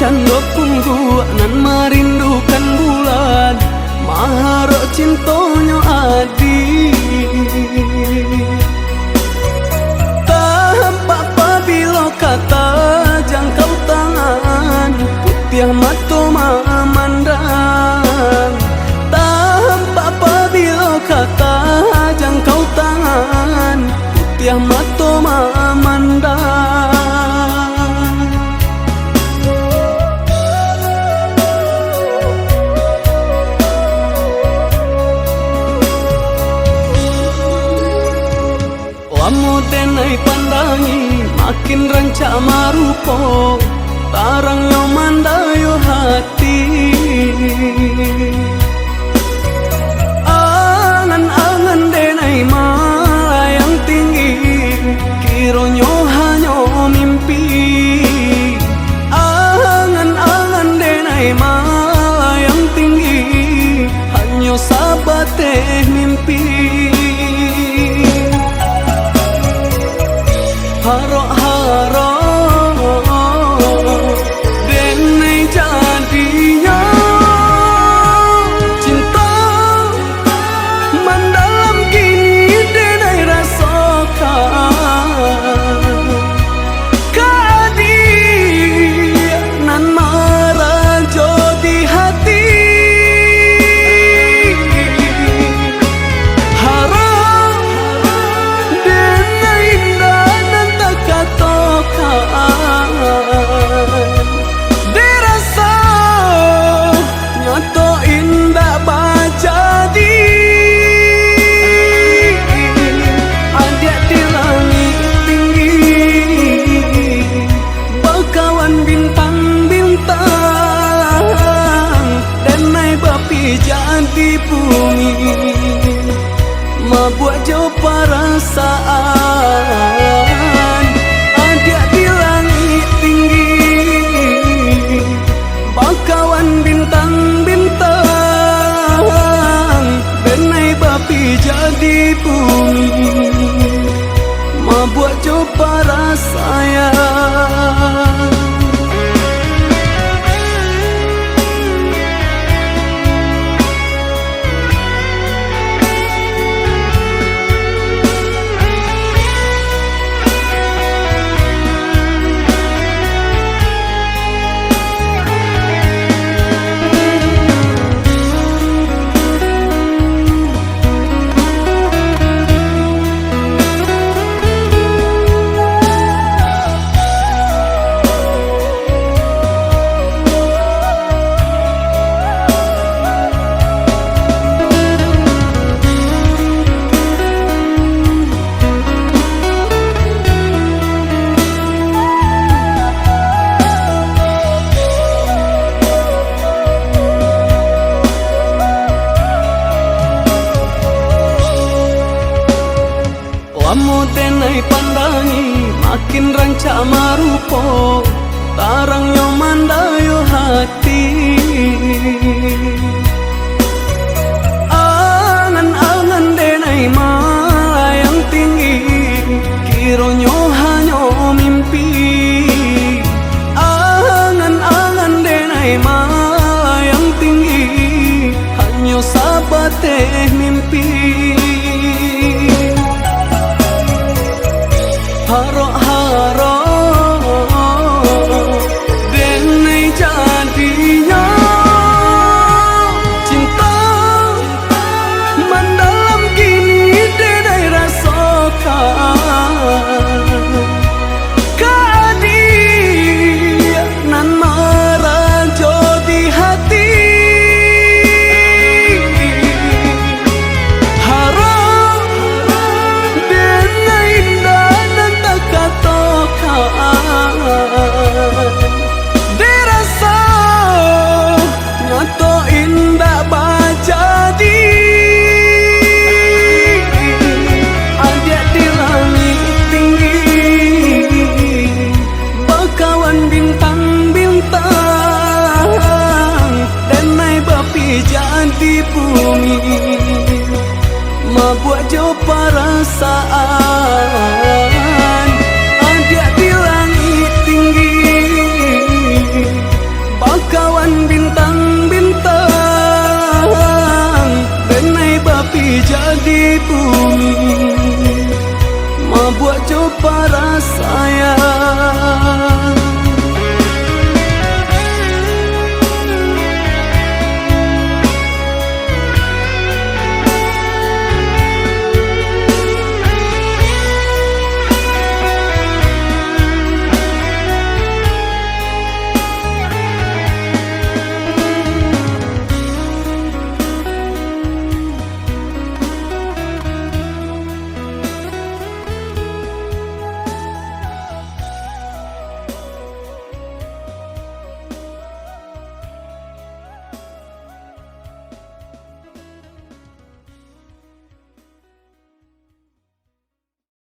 cando punggu nan merindukan bulan maharo cintonyo adi. Tampak pabilo kata jangkau tangan putih mato memandang. Tampak pabilo kata jangkau tangan putih mato memandang. Wamu denai pandangi makin rancak marupo tarang yo mandayo hati. Angan-angan denai malayang tinggi kironyo hanyo mimpi. Angan-angan denai malayang tinggi hanyo sabateh mimpi. Haro-haro denai jadinya cinta mendalam gini denai rasakan. Keadilan merajo di hati. Harap denai indah dirasa nyato indah bajadi. Adik di langit tinggi bakawan bintang-bintang denai bapi jadi bumi mabuat jauh perasaan. Adik di langit tinggi bakawan bintang-bintang denai bapi jadi bumi mabuat jauh perasaan. Wamu denai pandangi makin rancak marupo tarang yo mandayo hati. Angan-angan denai malayang tinggi kironyo hanyo mimpi. Angan-angan denai malayang tinggi hanyo sabateh mimpi. Haro-haro denai jadinya cinta mendalam gini denai rasakan. Keadilan merajo di hati. Harap denai indah dirasa nyato indah bajadi. Adik di langit tinggi bakawan bintang-bintang denai bapi jadi bumi mabuat jauh perasaan.